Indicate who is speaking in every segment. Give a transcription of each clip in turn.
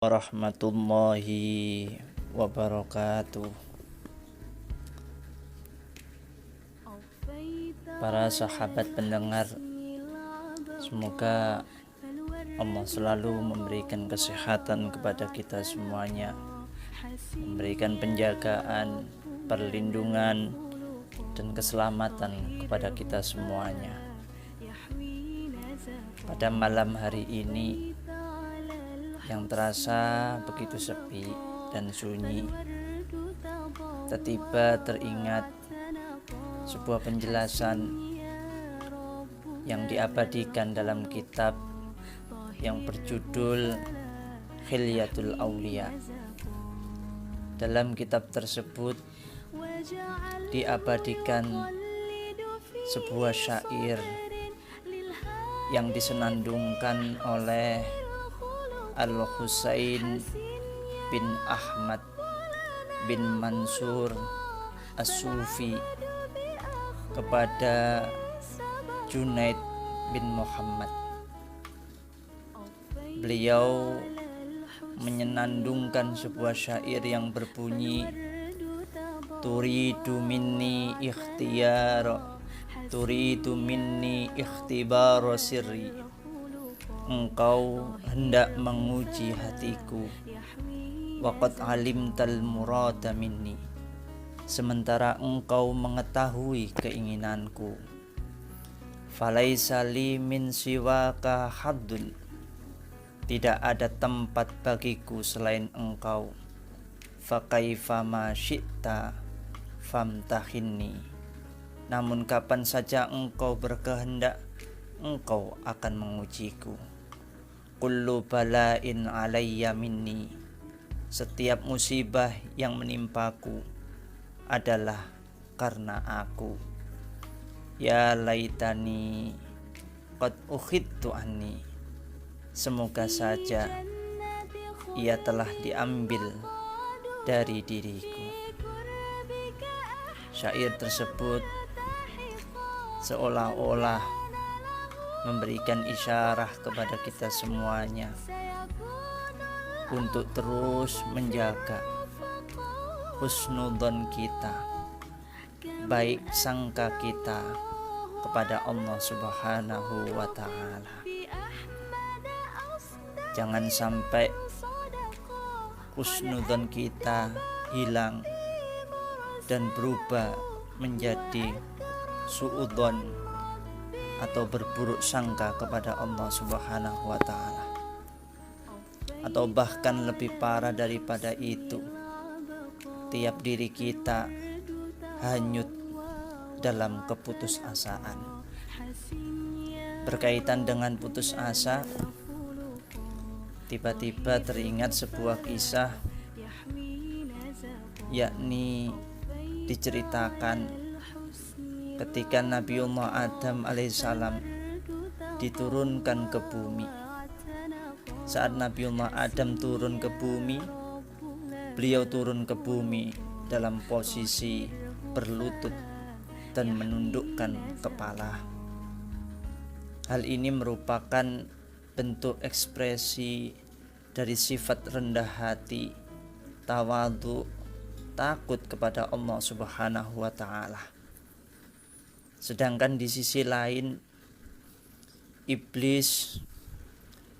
Speaker 1: Warahmatullahi wabarakatuh. Para sahabat pendengar, semoga Allah selalu memberikan kesehatan kepada kita semuanya, memberikan penjagaan, perlindungan, dan keselamatan kepada kita semuanya. Pada malam hari ini yang terasa begitu sepi dan sunyi, tiba-tiba teringat sebuah penjelasan yang diabadikan dalam kitab yang berjudul Khilyatul Aulia. Dalam kitab tersebut diabadikan sebuah syair yang disenandungkan oleh Al-Husain bin Ahmad bin Mansur As-Sufi kepada Junaid bin Muhammad. Beliau menyenandungkan sebuah syair yang berbunyi, Turidu minni ikhtibar sirri. Engkau hendak menguji hatiku, waqad alimtal murada minni. Sementara engkau mengetahui keinginanku. Falaisa li min siwaka haddun. Tidak ada tempat bagiku selain engkau. Fakaifa ma syi'ta famtahinni. Namun kapan saja engkau berkehendak, engkau akan mengujiku. Kullu bala'in alayya minni. Setiap musibah yang menimpaku adalah karena aku. Ya laitani qad ukhidtu anni. Semoga saja ia telah diambil dari diriku. Syair tersebut seolah-olah memberikan isyarah kepada kita semuanya untuk terus menjaga husnudzon kita, baik sangka kita kepada Allah Subhanahu wa ta'ala. Jangan sampai husnudzon kita hilang dan berubah menjadi suudzon atau berburuk sangka kepada Allah Subhanahu wa ta'ala. Atau bahkan lebih parah daripada itu, tiap diri kita hanyut dalam keputusasaan. Berkaitan dengan putus asa, tiba-tiba teringat sebuah kisah, yakni diceritakan ketika Nabiullah Adam alaihissalam diturunkan ke bumi. Saat Nabiullah Adam turun ke bumi, beliau turun ke bumi dalam posisi berlutut dan menundukkan kepala. Hal ini merupakan bentuk ekspresi dari sifat rendah hati, tawadhu, takut kepada Allah Subhanahu wa ta'ala. Sedangkan di sisi lain, iblis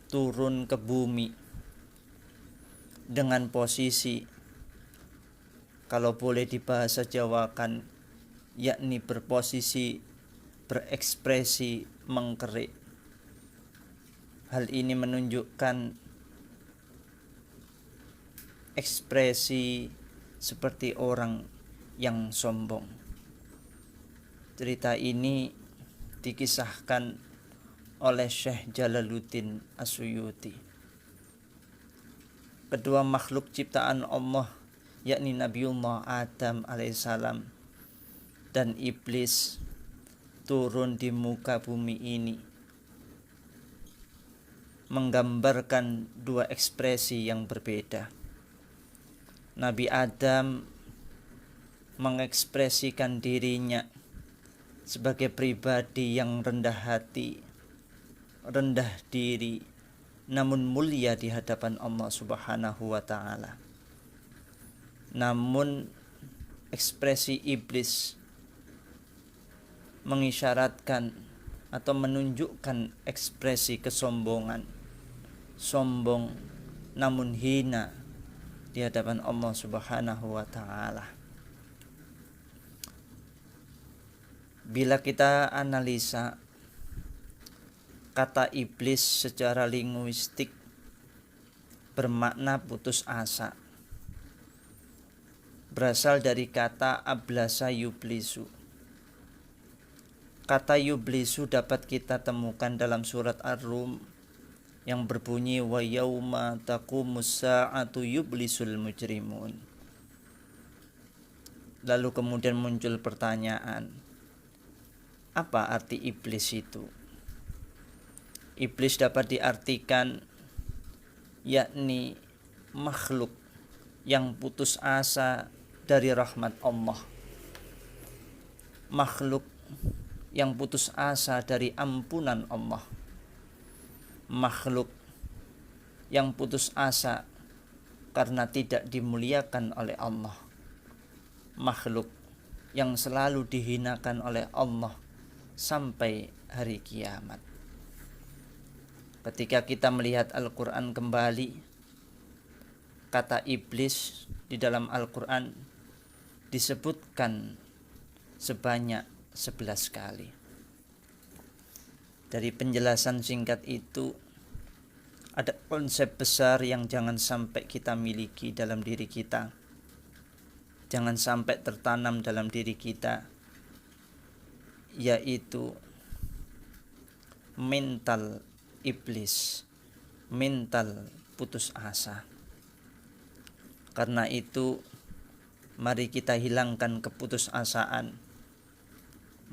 Speaker 1: turun ke bumi dengan posisi, kalau boleh dibahasa Jawakan, yakni berposisi berekspresi mengkerik. Hal ini menunjukkan ekspresi seperti orang yang sombong. Cerita ini dikisahkan oleh Syekh Jalaluddin As-Suyuti. Kedua makhluk ciptaan Allah, yakni Nabiullah Adam alaihissalam dan iblis, turun di muka bumi ini, menggambarkan dua ekspresi yang berbeda. Nabi Adam mengekspresikan dirinya sebagai pribadi yang rendah hati, rendah diri, namun mulia di hadapan Allah Subhanahu wa ta'ala. Namun ekspresi iblis mengisyaratkan atau menunjukkan ekspresi kesombongan, sombong namun hina di hadapan Allah Subhanahu wa ta'ala. Bila kita analisa kata iblis secara linguistik bermakna putus asa, berasal dari kata ablasa yublisu. Kata yublisu dapat kita temukan dalam surat Ar-Rum yang berbunyi wa yauma taqumus sa'atu yublisul mujrimun. Lalu kemudian muncul pertanyaan, apa arti iblis itu? Iblis dapat diartikan yakni makhluk yang putus asa dari rahmat Allah, makhluk yang putus asa dari ampunan Allah, makhluk yang putus asa karena tidak dimuliakan oleh Allah, makhluk yang selalu dihinakan oleh Allah sampai hari kiamat. Ketika kita melihat Al-Quran kembali, kata iblis di dalam Al-Quran disebutkan sebanyak 11 kali. Dari penjelasan singkat itu, ada konsep besar yang jangan sampai kita miliki dalam diri kita, jangan sampai tertanam dalam diri kita, yaitu mental iblis, mental putus asa. Karena itu, mari kita hilangkan keputusasaan.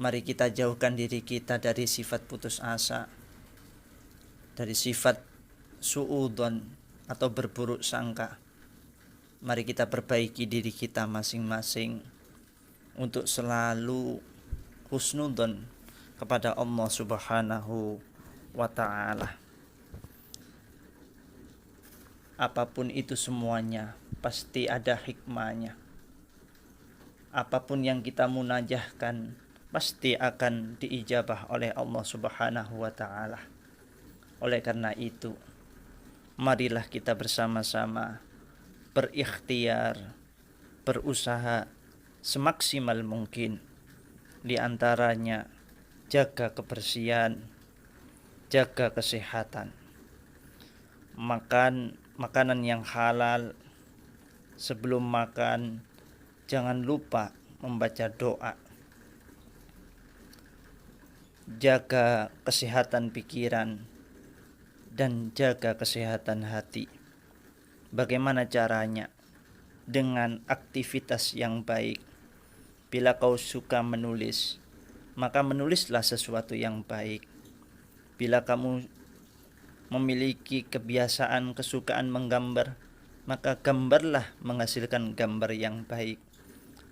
Speaker 1: Mari kita jauhkan diri kita dari sifat putus asa, dari sifat su'udon atau berburuk sangka. Mari kita perbaiki diri kita masing-masing untuk selalu husnudon kepada Allah Subhanahu wa ta'ala. Apapun itu semuanya pasti ada hikmahnya. Apapun yang kita munajahkan pasti akan diijabah oleh Allah Subhanahu wa ta'ala. Oleh karena itu, marilah kita bersama-sama berikhtiar, berusaha semaksimal mungkin. Di antaranya jaga kebersihan, jaga kesehatan, makan makanan yang halal. Sebelum makan, jangan lupa membaca doa. Jaga kesehatan pikiran dan jaga kesehatan hati. Bagaimana caranya? Dengan aktivitas yang baik. Bila kau suka menulis, maka menulislah sesuatu yang baik. Bila kamu memiliki kebiasaan, kesukaan menggambar, maka gambarlah menghasilkan gambar yang baik,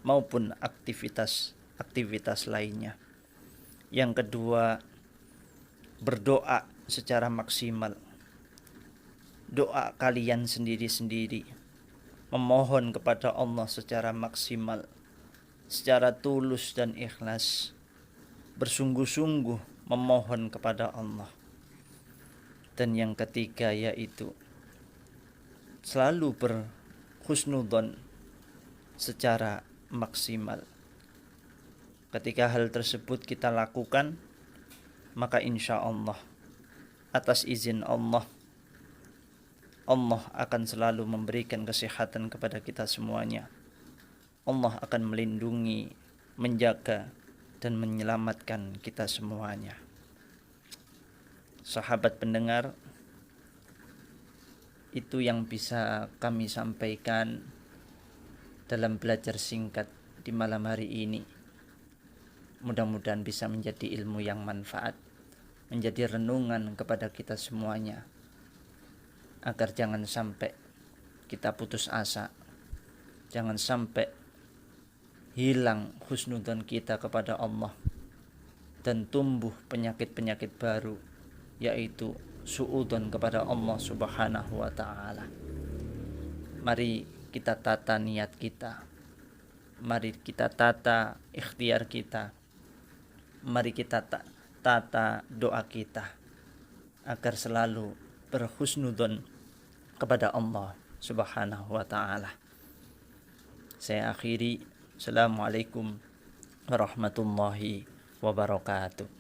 Speaker 1: maupun aktivitas lainnya. Yang kedua, berdoa secara maksimal. Doa kalian sendiri-sendiri, memohon kepada Allah secara maksimal, secara tulus dan ikhlas, bersungguh-sungguh memohon kepada Allah. Dan yang ketiga yaitu selalu berhusnudzon secara maksimal. Ketika hal tersebut kita lakukan, maka insya Allah atas izin Allah, Allah akan selalu memberikan kesehatan kepada kita semuanya. Allah akan melindungi, menjaga, dan menyelamatkan kita semuanya. Sahabat pendengar, itu yang bisa kami sampaikan dalam belajar singkat di malam hari ini. Mudah-mudahan bisa menjadi ilmu yang manfaat, menjadi renungan kepada kita semuanya, agar jangan sampai kita putus asa, jangan sampai hilang husnudzon kita kepada Allah, dan tumbuh penyakit-penyakit baru, yaitu suudzon kepada Allah Subhanahu wa taala. Mari kita tata niat kita. Mari kita tata ikhtiar kita. Mari kita tata doa kita agar selalu berhusnudzon kepada Allah Subhanahu wa taala. Saya akhiri. Assalamualaikum warahmatullahi wabarakatuh.